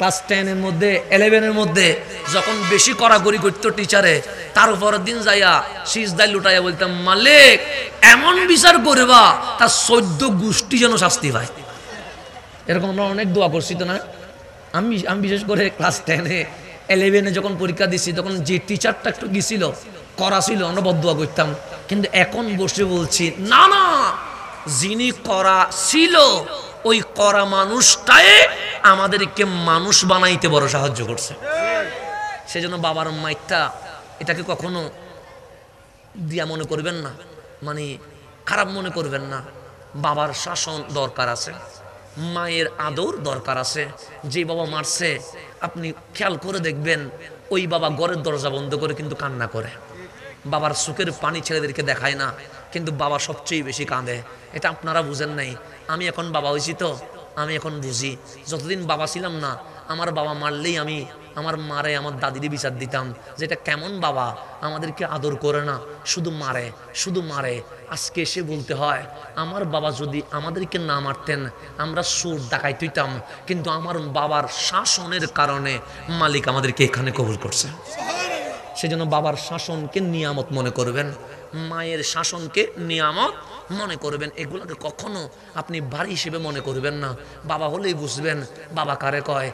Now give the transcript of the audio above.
Class 10 এর মধ্যে 11 এর মধ্যে যখন বেশি কড়াকড়ি করতো টিচারে, তার উপরের দিন যাইয়া সিজদায় লুটাইয়া বলতাম, মালিক এমন বিচার করবা তার 14 গোষ্ঠী যেন শাস্তি পায়। এরকম আমরা অনেক দোয়া করছি তো না? আমি বিশেষ করে ক্লাস 10-এ 11-এ যখন পরীক্ষা দিছি, তখন যে টিচারটা একটু গেছিল করা ছিল, আমরা বদদোয়া করতাম। কিন্তু এখন বসে বলছি, না না, যিনি করা ছিল ওই করা মানুষটাই আমাদেরকে মানুষ বানাইতে বড় সাহায্য করছে। সেজন্য বাবার মাইটটা এটাকে কখনো দিয়া মনে করবেন না, মানে খারাপ মনে করবেন না। বাবার শাসন দরকার আছে, মায়ের আদর দরকার আছে। যে বাবা মারছে আপনি খেয়াল করে দেখবেন, ওই বাবা ঘরের দরজা বন্ধ করে কিন্তু কান্না করে। বাবার চোখের পানি ছেলেদেরকে দেখায় না, কিন্তু বাবা সবচেয়ে বেশি কাঁদে। এটা আপনারা বুঝেন নাই। আমি এখন বাবা হয়েছি তো আমি এখন বুঝি। যতদিন বাবা ছিলাম না, আমার বাবা মারলেই আমি আমার মারে আমার দাদির বিচার দিতাম, যেটা কেমন বাবা, আমাদেরকে আদর করে না, শুধু মারে শুধু মারে। আজকে এসে বলতে হয়, আমার বাবা যদি আমাদেরকে না মারতেন আমরা সুর ডাকাইতে হইতাম, কিন্তু আমার বাবার শাসনের কারণে মালিক আমাদেরকে এখানে কবুল করছে। সেজন্য বাবার শাসনকে নিয়ামত মনে করবেন, মায়ের শাসনকে নিয়ামত মনে করবেন। এগুলোকে কখনো আপনি বাড়ি হিসেবে মনে করবেন না। বাবা হলেই বুঝবেন বাবা কারে কয়।